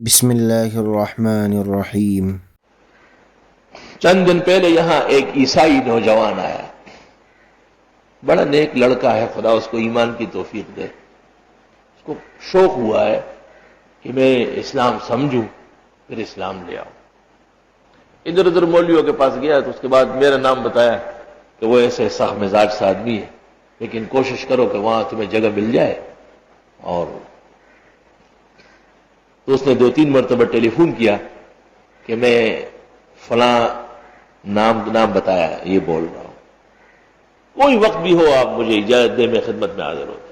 بسم اللہ الرحمن الرحیم۔ چند دن پہلے یہاں ایک عیسائی نوجوان آیا، بڑا نیک لڑکا ہے، خدا اس کو ایمان کی توفیق دے۔ اس کو شوق ہوا ہے کہ میں اسلام سمجھوں پھر اسلام لے آؤں۔ ادھر ادھر مولویوں کے پاس گیا تو اس کے بعد میرا نام بتایا کہ وہ ایسے سخت مزاج سے آدمی ہے، لیکن کوشش کرو کہ وہاں تمہیں جگہ مل جائے۔ اور تو اس نے 2-3 مرتبہ ٹیلی فون کیا کہ میں فلاں نام بتایا، یہ بول رہا ہوں، کوئی وقت بھی ہو آپ مجھے اجازت دیں، میں خدمت میں حاضر ہوتا۔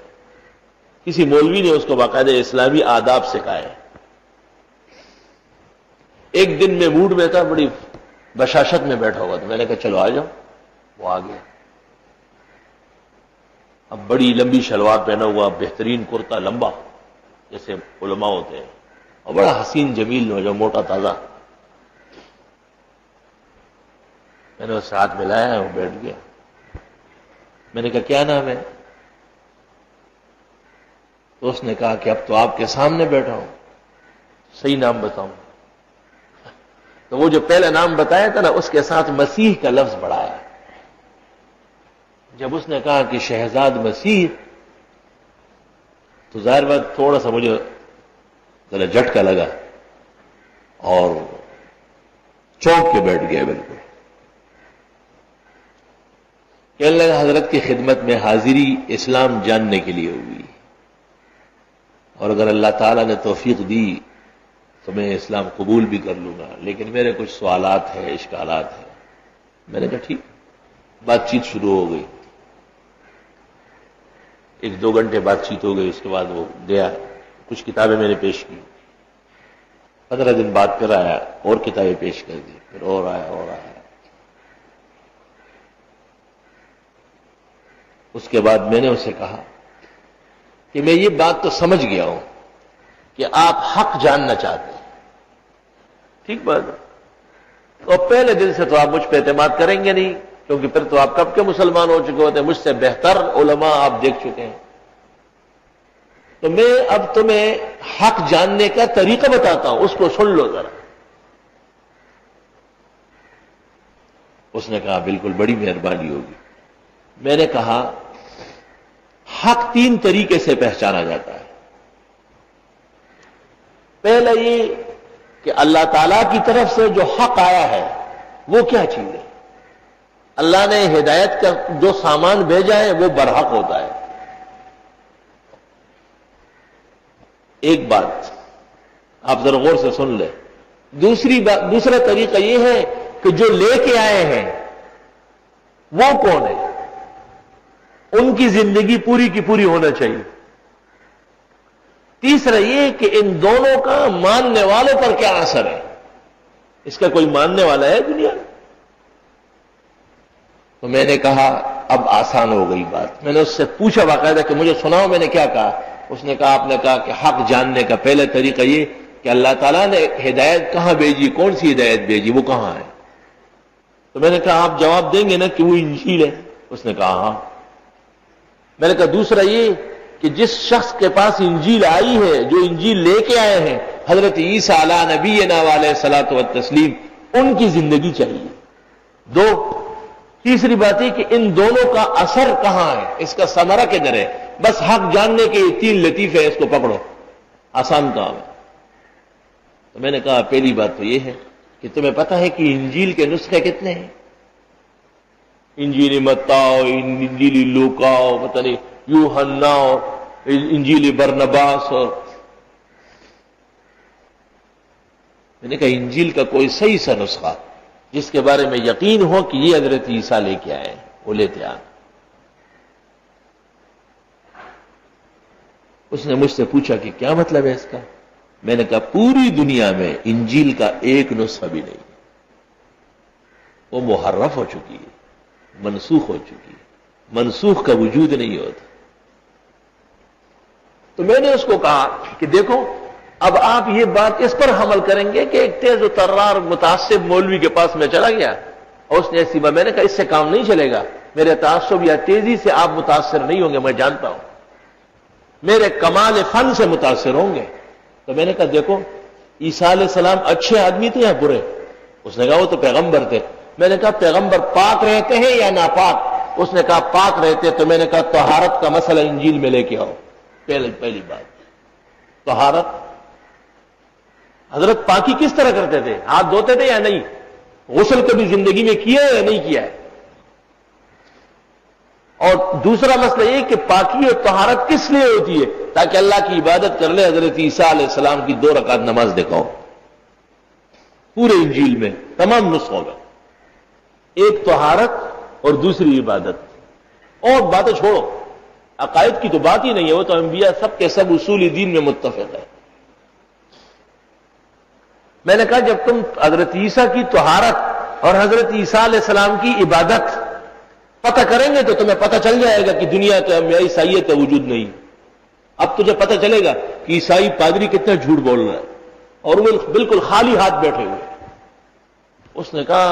کسی مولوی نے اس کو باقاعدہ اسلامی آداب سکھائے۔ ایک دن میں موڈ میں تھا، بڑی بشاشت میں بیٹھا ہوا تھا، میں نے کہا چلو آ جاؤ۔ وہ آ گیا، اب بڑی لمبی شلوار پہنا ہوا، بہترین کرتا لمبا جیسے علماء ہوتے ہیں، اور بڑا حسین جمیل نوجوان، موٹا تازہ۔ میں نے اس ہاتھ ملایا، وہ بیٹھ گیا۔ میں نے کہا کیا نام ہے؟ تو اس نے کہا کہ اب تو آپ کے سامنے بیٹھا ہوں، صحیح نام بتاؤں؟ تو وہ جو پہلا نام بتایا تھا نا، اس کے ساتھ مسیح کا لفظ بڑھایا۔ جب اس نے کہا کہ شہزاد مسیح، تو ظاہر بات تھوڑا سا مجھے ذرا جھٹکا لگا اور چونک کے بیٹھ گیا بالکل۔ کہنے لگا حضرت کی خدمت میں حاضری اسلام جاننے کے لیے ہوئی، اور اگر اللہ تعالیٰ نے توفیق دی تو میں اسلام قبول بھی کر لوں گا، لیکن میرے کچھ سوالات ہیں، اشکالات ہیں۔ میں نے کہا ٹھیک۔ بات چیت شروع ہو گئی، 1-2 گھنٹے بات چیت ہو گئی۔ اس کے بعد وہ گیا، کچھ کتابیں میں نے پیش کی، 15 دن بعد پھر آیا، اور کتابیں پیش کر دی، پھر اور آیا۔ اس کے بعد میں نے اسے کہا کہ میں یہ بات تو سمجھ گیا ہوں کہ آپ حق جاننا چاہتے ہیں، ٹھیک بات ہے، تو پہلے دن سے تو آپ مجھ پہ اعتماد کریں گے نہیں، کیونکہ پھر تو آپ کب کے مسلمان ہو چکے ہوتے ہیں، مجھ سے بہتر علماء آپ دیکھ چکے ہیں۔ تو میں اب تمہیں حق جاننے کا طریقہ بتاتا ہوں، اس کو سن لو ذرا۔ اس نے کہا بالکل، بڑی مہربانی ہوگی۔ میں نے کہا حق 3 طریقے سے پہچانا جاتا ہے۔ پہلا یہ کہ اللہ تعالیٰ کی طرف سے جو حق آیا ہے وہ کیا چیز ہے۔ اللہ نے ہدایت کا جو سامان بھیجا ہے وہ برحق ہوتا ہے۔ ایک بات آپ ذرا غور سے سن لیں۔ دوسرا طریقہ یہ ہے کہ جو لے کے آئے ہیں وہ کون ہے، ان کی زندگی پوری کی پوری ہونا چاہیے۔ تیسرا یہ کہ ان دونوں کا ماننے والوں پر کیا اثر ہے، اس کا کوئی ماننے والا ہے دنیا میں؟ تو میں نے کہا اب آسان ہو گئی بات۔ میں نے اس سے پوچھا باقاعدہ کہ مجھے سناؤ میں نے کیا کہا۔ اس نے کہا آپ نے کہا کہ حق جاننے کا پہلا طریقہ یہ کہ اللہ تعالیٰ نے ہدایت کہاں بھیجی، کون سی ہدایت بھیجی، وہ کہاں ہے؟ تو میں نے کہا آپ جواب دیں گے نا کہ وہ انجیل ہے؟ اس نے کہا ہاں۔ میں نے کہا دوسرا یہ کہ جس شخص کے پاس انجیل آئی ہے، جو انجیل لے کے آئے ہیں حضرت عیسیٰ علی نبینا علیہ الصلوۃ والتسلیم، ان کی زندگی چاہیے۔ 2، تیسری بات یہ کہ ان دونوں کا اثر کہاں ہے، اس کا ثمرہ کدھر ہے۔ بس حق جاننے کے یہ 3 لطیفے ہیں، اس کو پکڑو، آسان کام ہے۔ تو میں نے کہا پہلی بات تو یہ ہے کہ تمہیں پتہ ہے کہ انجیل کے نسخے کتنے ہیں؟ انجیل متی، انجیل لوکا، پتہ نہیں یوحنا، انجیل برنباس۔ اور میں نے کہا انجیل کا کوئی صحیح سا نسخہ جس کے بارے میں یقین ہو کہ یہ حضرت عیسیٰ لے کے آئے، وہ لیتے آئے۔ اس نے مجھ سے پوچھا کہ کیا مطلب ہے اس کا؟ میں نے کہا پوری دنیا میں انجیل کا ایک نسخہ بھی نہیں، وہ محرف ہو چکی ہے، منسوخ ہو چکی ہے، منسوخ کا وجود نہیں ہوتا۔ تو میں نے اس کو کہا کہ دیکھو اب آپ یہ بات اس پر حمل کریں گے کہ ایک تیز و ترار متعصب مولوی کے پاس میں چلا گیا اور اس نے ایسی بات، میں نے کہا اس سے کام نہیں چلے گا، میرے تعصب یا تیزی سے آپ متاثر نہیں ہوں گے، میں جانتا ہوں، میرے کمال فن سے متاثر ہوں گے۔ تو میں نے کہا دیکھو عیسیٰ علیہ السلام اچھے آدمی تھے یا برے؟ اس نے کہا وہ تو پیغمبر تھے۔ میں نے کہا پیغمبر پاک رہتے ہیں یا ناپاک؟ اس نے کہا پاک رہتے۔ تو میں نے کہا طہارت کا مسئلہ انجیل میں لے کے آؤ۔ پہلی بات طہارت، حضرت پاکی کس طرح کرتے تھے؟ ہاتھ دھوتے تھے یا نہیں؟ غسل کبھی زندگی میں کیا ہے یا نہیں کیا ہے؟ اور دوسرا مسئلہ یہ کہ پاکی اور طہارت کس لیے ہوتی ہے؟ تاکہ اللہ کی عبادت کر لے۔ حضرت عیسیٰ علیہ السلام کی 2 رکعت نماز دکھاؤ پورے انجیل میں، تمام نسخوں میں، ایک طہارت اور دوسری عبادت۔ اور باتیں چھوڑو، عقائد کی تو بات ہی نہیں ہے، وہ تو انبیاء سب کے سب اصول دین میں متفق ہے۔ میں نے کہا جب تم حضرت عیسیٰ کی طہارت اور حضرت عیسیٰ علیہ السلام کی عبادت پتہ کریں گے تو تمہیں پتہ چل جائے گا کہ دنیا تو عیسائیت کا وجود نہیں۔ اب تجھے پتہ چلے گا کہ عیسائی پادری کتنا جھوٹ بول رہا ہے اور وہ بالکل خالی ہاتھ بیٹھے ہوئے۔ اس نے کہا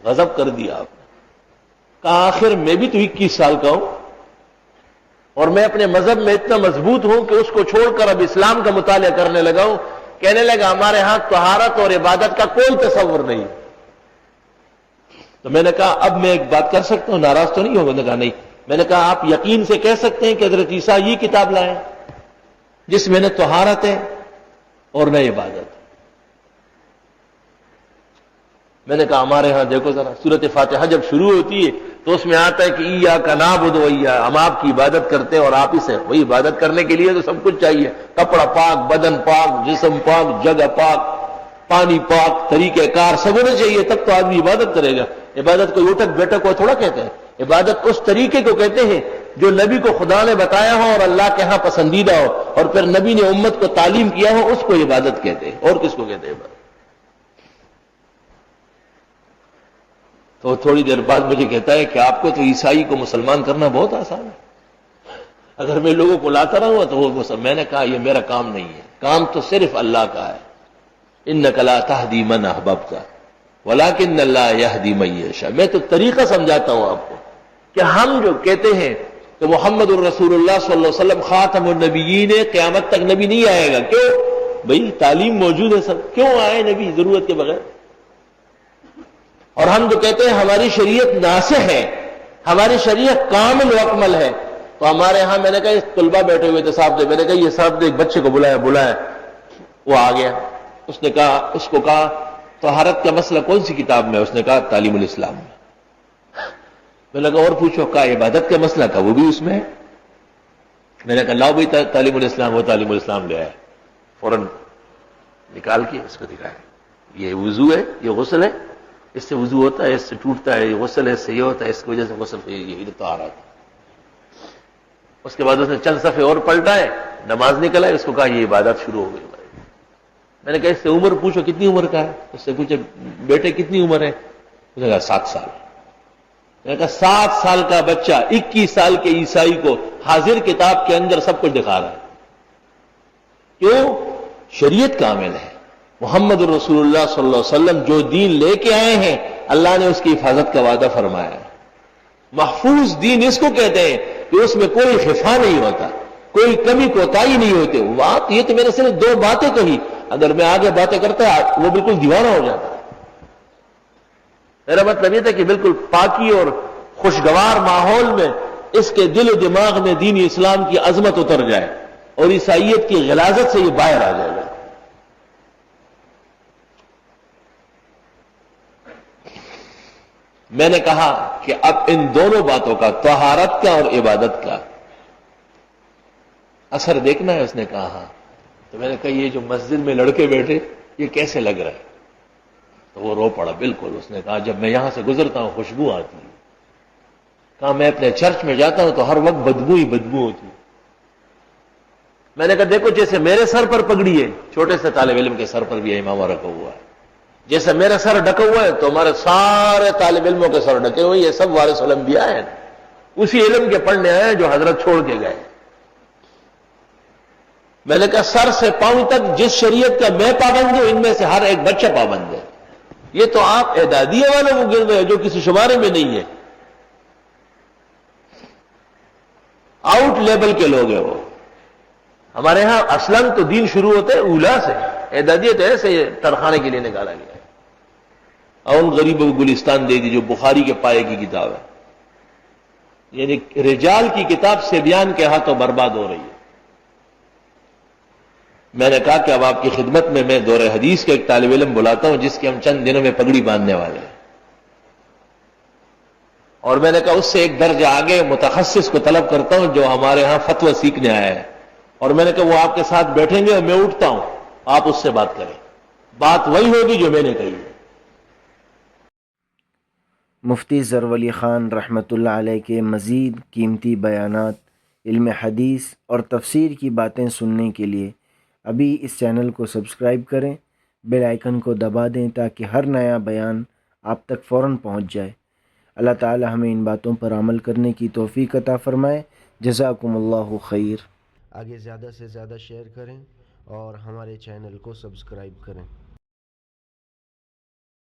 غضب کر دیا آپ نے۔ کہا آخر میں بھی تو 21 سال کا ہوں اور میں اپنے مذہب میں اتنا مضبوط ہوں کہ اس کو چھوڑ کر اب اسلام کا مطالعہ کرنے لگا ہوں۔ کہنے لگا ہمارے ہاں طہارت اور عبادت کا کوئی تصور نہیں۔ تو میں نے کہا اب میں ایک بات کر سکتا ہوں، ناراض تو نہیں ہوگا؟ نے کہا نہیں۔ میں نے کہا آپ یقین سے کہہ سکتے ہیں کہ حضرت عیسیٰ یہ کتاب لائے جس میں نہ طہارت ہے اور نہ عبادت؟ میں نے کہا ہمارے ہاں دیکھو ذرا، سورۃ فاتحہ جب شروع ہوتی ہے تو اس میں آتا ہے کہ ایاک نعبد و ایاک، ہم آپ کی عبادت کرتے ہیں اور آپ ہی سے۔ وہی عبادت کرنے کے لیے تو سب کچھ چاہیے، کپڑا پاک، بدن پاک، جسم پاک، جگہ پاک، پانی پاک، طریقہ کار سب ہونا چاہیے، تب تو آدمی عبادت کرے گا۔ عبادت کو اٹک بیٹک کو تھوڑا کہتے ہیں، عبادت اس طریقے کو کہتے ہیں جو نبی کو خدا نے بتایا ہو اور اللہ کے ہاں پسندیدہ ہو، اور پھر نبی نے امت کو تعلیم کیا ہو، اس کو عبادت کہتے ہیں۔ اور کس کو کہتے ہیں عبادت؟ تو تھوڑی دیر بعد مجھے کہتا ہے کہ آپ کو تو عیسائی کو مسلمان کرنا بہت آسان ہے، اگر میں لوگوں کو لاتا رہوں تو وہ میں نے کہا یہ میرا کام نہیں ہے، کام تو صرف اللہ کا ہے۔ انک لا تہدی من احببت ولکن اللہ یہدی من یشاء۔ میں تو طریقہ سمجھاتا ہوں آپ کو کہ ہم جو کہتے ہیں کہ محمد الرسول اللہ صلی اللہ علیہ وسلم خاتم النبیین ہے، قیامت تک نبی نہیں آئے گا، کیوں؟ بھئی تعلیم موجود ہے سب، کیوں آئے نبی ضرورت کے بغیر؟ اور ہم جو کہتے ہیں ہماری شریعت ناسخ ہے، ہماری شریعت کامل و اکمل ہے، تو ہمارے ہاں میں نے کہا طلبہ بیٹھے ہوئے تھے صاحب، میں نے کہا یہ صاحب ایک بچے کو بلایا، وہ آ گیا۔ اس نے کہا، اس کو کہا طہارت کا مسئلہ کون سی کتاب میں؟ اس نے کہا تعلیم الاسلام میں۔ میں نے کہا اور پوچھو؟ کہا عبادت کا مسئلہ کا وہ بھی اس میں ہے۔ میں نے کہا لاؤ بھائی تعلیم الاسلام، وہ تعلیم الاسلام لے آئے، فوراً نکال کے اس کو دکھایا، یہ وضو ہے، یہ غسل ہے، اس سے وضو ہوتا ہے، اس سے ٹوٹتا ہے، یہ غسل ہے، اس سے یہ ہوتا ہے، اس کی وجہ سے غسل یہ طہارت۔ اس کے بعد اس نے چند صفحے اور پلٹائے، نماز نکل آئے، اس کو کہا یہ عبادت شروع ہو گئی۔ میں نے کہا اس سے عمر پوچھو کتنی عمر کا ہے؟ اس سے پوچھے بیٹے کتنی عمر ہے؟ اس نے کہا 7 سال۔ میں نے کہا 7 سال کا بچہ 21 سال کے عیسائی کو حاضر کتاب کے اندر سب کچھ دکھا رہا ہے، کیوں؟ شریعت کامل ہے، محمد الرسول اللہ صلی اللہ علیہ وسلم جو دین لے کے آئے ہیں اللہ نے اس کی حفاظت کا وعدہ فرمایا ہے۔ محفوظ دین اس کو کہتے ہیں کہ اس میں کوئی خفا نہیں ہوتا، کوئی کمی کوتاہی نہیں ہوتی۔ یہ تو میں نے صرف 2 باتیں کہی، اگر میں آگے باتیں کرتا وہ بالکل دیوانہ ہو جاتا۔ میرا مطلب یہ تھا کہ بالکل پاکی اور خوشگوار ماحول میں اس کے دل و دماغ میں دین اسلام کی عظمت اتر جائے اور عیسائیت کی غلاظت سے یہ باہر آ جائے گا۔ میں نے کہا کہ اب ان دونوں باتوں کا، طہارت کا اور عبادت کا اثر دیکھنا ہے۔ اس نے کہا ہاں۔ تو میں نے کہا یہ جو مسجد میں لڑکے بیٹھے یہ کیسے لگ رہا ہے؟ تو وہ رو پڑا بالکل۔ اس نے کہا جب میں یہاں سے گزرتا ہوں خوشبو آتی ہے۔ کہا میں اپنے چرچ میں جاتا ہوں تو ہر وقت بدبو ہی بدبو ہوتی ہے۔ میں نے کہا دیکھو جیسے میرے سر پر پگڑی ہے، چھوٹے سے طالب علم کے سر پر بھی امامہ رکھا ہوا ہے، جیسے میرا سر ڈھکا ہوا ہے تو ہمارے سارے طالب علموں کے سر ڈھکے ہوئے، یہ سب وارث الانبیاء ہیں، اسی علم کے پڑھنے آئے ہیں جو حضرت چھوڑ کے گئے۔ میں نے کہا سر سے پاؤں تک جس شریعت کا میں پابند ہوں ان میں سے ہر ایک بچہ پابند ہے۔ یہ تو آپ اعدادیہ والوں کو گر رہے ہیں جو کسی شمارے میں نہیں ہے، آؤٹ لیول کے لوگ ہیں وہ۔ ہمارے ہاں اصلاً تو دین شروع ہوتا ہے اولا سے، اعدادیہ تو ایسے ترخانے کے لیے نکالا گیا ہے، اور ان غریبوں کو گلستان دے دی جو بخاری کے پائے کی کتاب ہے، یعنی رجال کی کتاب سے بیان کے ہاتھوں برباد ہو رہی ہے۔ میں نے کہا کہ اب آپ کی خدمت میں دور حدیث کا ایک طالب علم بلاتا ہوں جس کے ہم چند دنوں میں پگڑی باندھنے والے ہیں، اور میں نے کہا اس سے ایک درجہ آگے متخصص کو طلب کرتا ہوں جو ہمارے ہاں فتویٰ سیکھنے آیا ہے، اور میں نے کہا وہ آپ کے ساتھ بیٹھیں گے اور میں اٹھتا ہوں، آپ اس سے بات کریں، بات وہی ہوگی جو میں نے کہی ہے۔ مفتی ظفر علی خان رحمۃ اللہ علیہ کے مزید قیمتی بیانات، علم حدیث اور تفسیر کی باتیں سننے کے لیے ابھی اس چینل کو سبسکرائب کریں، بیل آئیکن کو دبا دیں تاکہ ہر نیا بیان آپ تک فوراً پہنچ جائے۔ اللہ تعالی ہمیں ان باتوں پر عمل کرنے کی توفیق عطا فرمائے۔ جزاکم اللہ خیر۔ آگے زیادہ سے زیادہ شیئر کریں اور ہمارے چینل کو سبسکرائب کریں۔